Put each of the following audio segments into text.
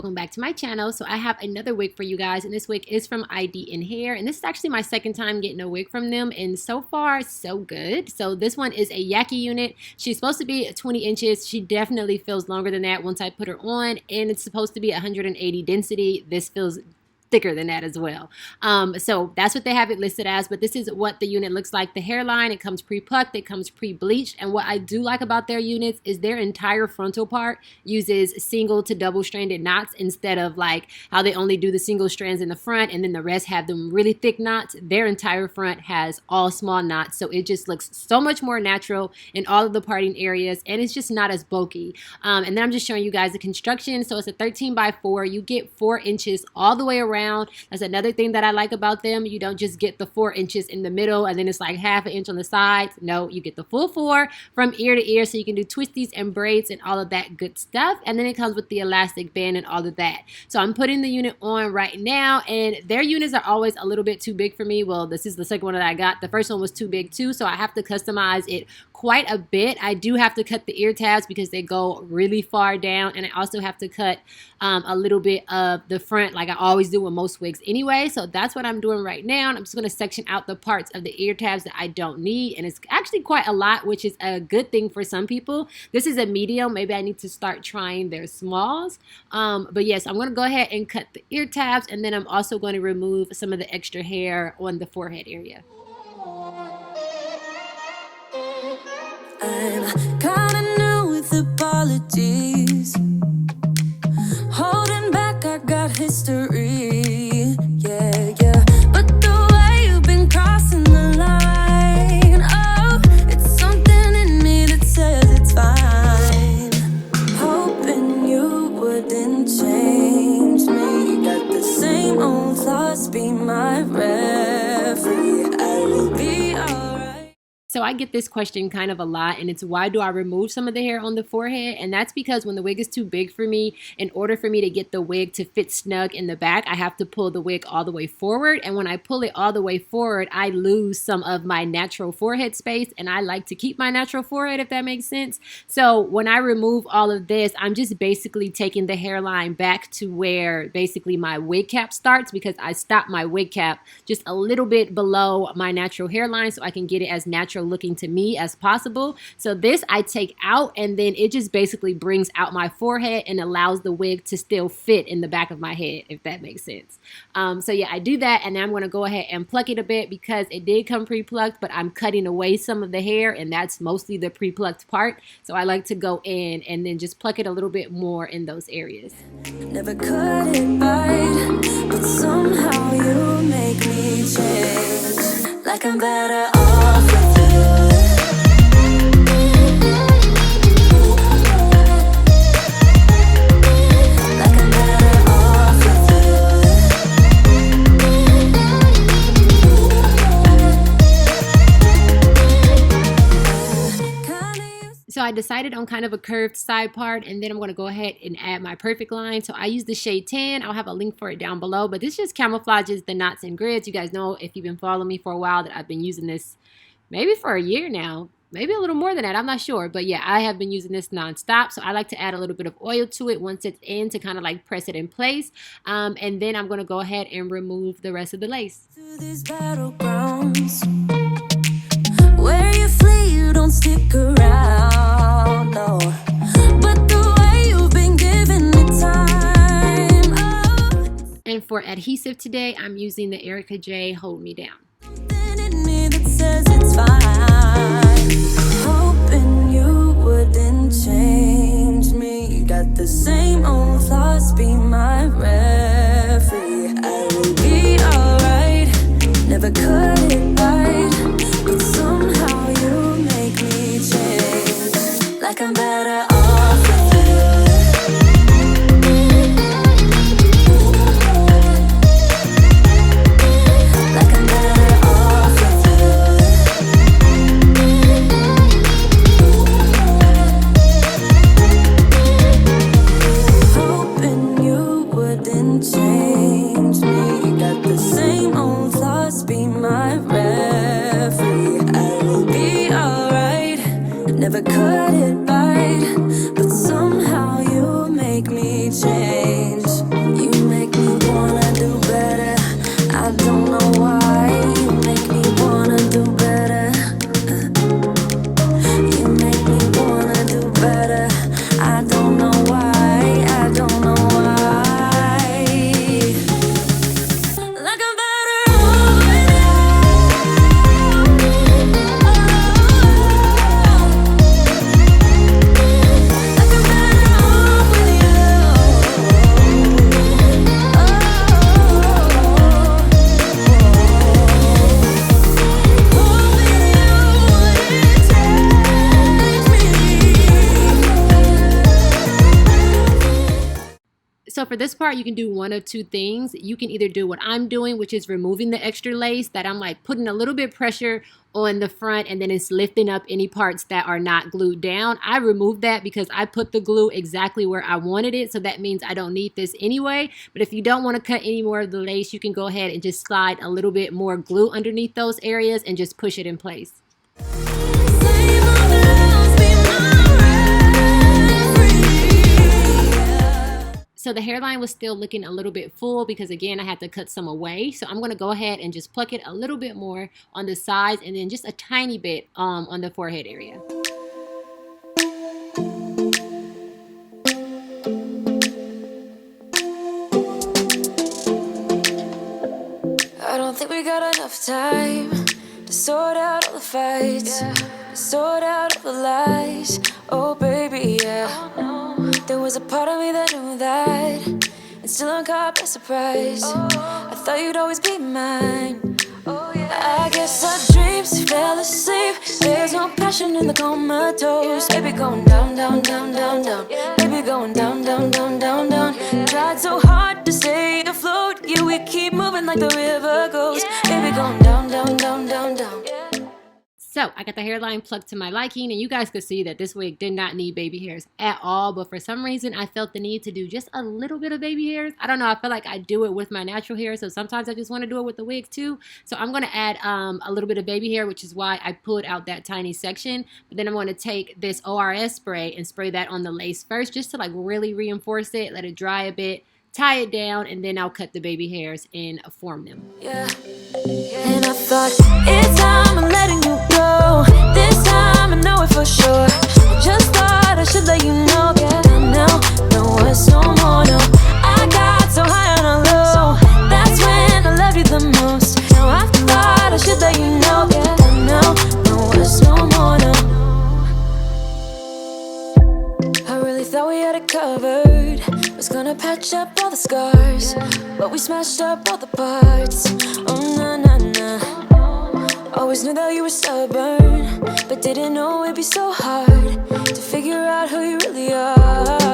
welcome back to my channel. So I have another wig for you guys, and this wig is from IDNhair, and this is actually my second time getting a wig from them, and so far so good. So this one is a Yaki unit. She's supposed to be 20 inches. She definitely feels longer than that once I put her on, and it's supposed to be 180 density. This feels thicker than that as well. So that's what they have it listed as, but this is what the unit looks like. The hairline, it comes pre-plucked, it comes pre-bleached, and what I do like about their units is their entire frontal part uses single to double stranded knots instead of like how they only do the single strands in the front and then the rest have them really thick knots. Their entire front has all small knots, so it just looks so much more natural in all of the parting areas, and it's just not as bulky. And then I'm just showing you guys the construction. So it's a 13 by 4. You get 4 inches all the way around. That's another thing that I like about them. You don't just get the 4 inches in the middle and then it's like half an inch on the sides. No, you get the full 4 from ear to ear, so you can do twisties and braids and all of that good stuff. And then it comes with the elastic band and all of that. So I'm putting the unit on right now, and their units are always a little bit too big for me. Well, this is the second one that I got. The first one was too big too, so I have to customize it quite a bit. I do have to cut the ear tabs because they go really far down, and I also have to cut a little bit of the front like I always do with most wigs anyway. So that's what I'm doing right now, and I'm just going to section out the parts of the ear tabs that I don't need, and it's actually quite a lot, which is a good thing for some people. This is a medium. Maybe I need to start trying their smalls, but yes, I'm going to go ahead and cut the ear tabs, and then I'm also going to remove some of the extra hair on the forehead area. I'm kinda new with apologies. Holding back, I got history. Yeah, yeah. But the way you've been crossing the line, oh, it's something in me that says it's fine. Hoping you wouldn't change me. Got the same old thoughts, be my referee. I will be alright. So I get this question kind of a lot, and it's why do I remove some of the hair on the forehead? And that's because when the wig is too big for me, in order for me to get the wig to fit snug in the back, I have to pull the wig all the way forward. And when I pull it all the way forward, I lose some of my natural forehead space, and I like to keep my natural forehead, if that makes sense. So when I remove all of this, I'm just basically taking the hairline back to where basically my wig cap starts, because I stop my wig cap just a little bit below my natural hairline so I can get it as natural looking to me as possible. So this I take out, and then it just basically brings out my forehead and allows the wig to still fit in the back of my head, if that makes sense. So yeah, I do that, and then I'm going to go ahead and pluck it a bit because it did come pre-plucked, but I'm cutting away some of the hair, and that's mostly the pre-plucked part. So I like to go in and then just pluck it a little bit more in those areas. Never could it bite, but somehow you make me change. Like I'm better off with you. So I decided on kind of a curved side part, and then I'm going to go ahead and add my perfect line. So I use the shade 10. I'll have a link for it down below, but this just camouflages the knots and grids. You guys know, if you've been following me for a while, that I've been using this maybe for a year now. Maybe a little more than that, I'm not sure. But yeah, I have been using this nonstop. So I like to add a little bit of oil to it once it's in to kind of like press it in place. And then I'm going to go ahead and remove the rest of the lace. Through these battlegrounds, where you flee, you don't stick around, no. But the way you've been giving me time, oh. And for adhesive today, I'm using the Erica J Hold Me Down. Something in me that says it's fine. Hoping you wouldn't change me. Got the same old thoughts, be my referee. I will be alright. Never could it bite, but somehow you make me change. Like I'm better off with you. Like I'm better off with you. Hoping you wouldn't change me. Got the same old thoughts, be my referee. I will be alright. Never could it bite, but somehow you make me change. for this part, you can do one of two things. You can either do what I'm doing, which is removing the extra lace that I'm like putting a little bit pressure on the front, and then it's lifting up any parts that are not glued down. I removed that because I put the glue exactly where I wanted it, so that means I don't need this anyway. But if you don't want to cut any more of the lace, you can go ahead and just slide a little bit more glue underneath those areas and just push it in place. So the hairline was still looking a little bit full because, again, I had to cut some away. So I'm going to go ahead and just pluck it a little bit more on the sides and then just a tiny bit on the forehead area. I don't think we got enough time to sort out all the fights, to sort out all the lies. Oh, baby, yeah. There was a part of me that knew that, and still I'm caught by surprise. I thought you'd always be mine. I guess our dreams fell asleep. There's no passion in the comatose. Baby going down, down, down, down, down. Baby going down, down, down, down, down. Tried so hard to stay afloat. Yeah, we keep moving like the river goes. Baby going down, down, down, down, down. So I got the hairline plucked to my liking, and you guys could see that this wig did not need baby hairs at all, but for some reason I felt the need to do just a little bit of baby hairs. I don't know, I feel like I do it with my natural hair, so sometimes I just want to do it with the wig too. So I'm going to add a little bit of baby hair, which is why I pulled out that tiny section. But then I'm going to take this ORS spray and spray that on the lace first, just to like really reinforce it, let it dry a bit, tie it down, and then I'll cut the baby hairs and form them. Yeah. And I thought, it's time I'm letting you go. This time I know it for sure. I just thought I should let you know. Yeah, now, no, it's no more, no. I got so high on a low. That's when I loved you the most. Now I thought I should let you know. Yeah, now, no, it's no more, no. I really thought we had it covered. Was gonna patch up all the scars, but we smashed up all the parts. Oh, na, na, na. Always knew that you were stubborn, but didn't know it'd be so hard to figure out who you really are.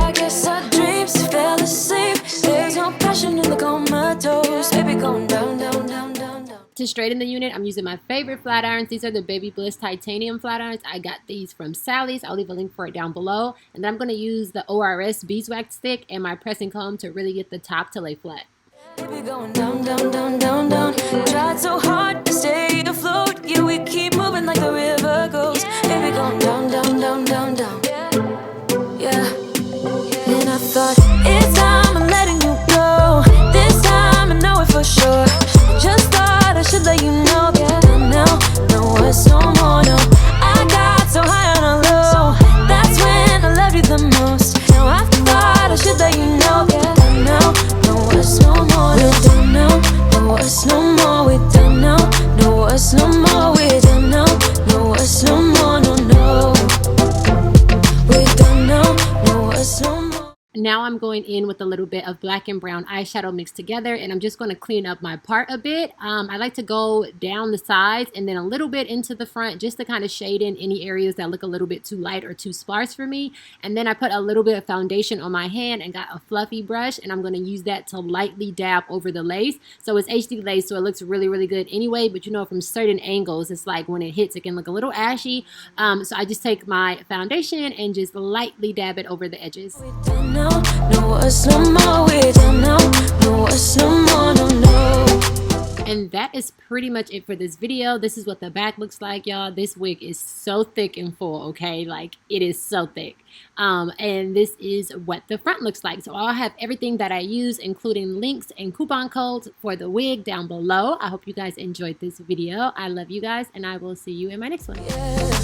I guess our dreams fell asleep. There's no passion in the comatose. Baby going down, down, down, down, down. To straighten the unit, I'm using my favorite flat irons. These are the Baby Bliss titanium flat irons. I got these from Sally's. I'll leave a link for it down below. And then I'm going to use the ORS beeswax stick and my pressing comb to really get the top to lay flat. Baby going down, down, down, down, down. Tried so hard to stay afloat. Yeah, we keep moving like the river goes. Baby going down, down, down, down, down. Yeah. And I thought, it's time I'm letting you go. This time I know it for sure. I just thought I should let you know. Yeah, now, no, it's no more, no. I got so high on a low. That's when I loved you the most. Now I thought I should let you know. Yeah, now, no, it's no more, no. We don't know, no, it's no more. We don't know, no, it's no more. We don't know, no, it's no more, no, no. We don't know, no, it's no more. Now I'm going in with a little bit of black and brown eyeshadow mixed together, and I'm just going to clean up my part a bit. I like to go down the sides and then a little bit into the front just to kind of shade in any areas that look a little bit too light or too sparse for me. And then I put a little bit of foundation on my hand and got a fluffy brush, and I'm going to use that to lightly dab over the lace. So it's HD lace, so it looks really, really good anyway, but you know, from certain angles, it's like when it hits, it can look a little ashy. So I just take my foundation and just lightly dab it over the edges. No, it's no more. We don't know. No, it's no more. No, no. And that is pretty much it for this video. This is what the back looks like, y'all. This wig is so thick and full, okay? Like, it is so thick. And this is what the front looks like. So I'll have everything that I use, including links and coupon codes for the wig down below. I hope you guys enjoyed this video. I love you guys, and I will see you in my next one. Yeah.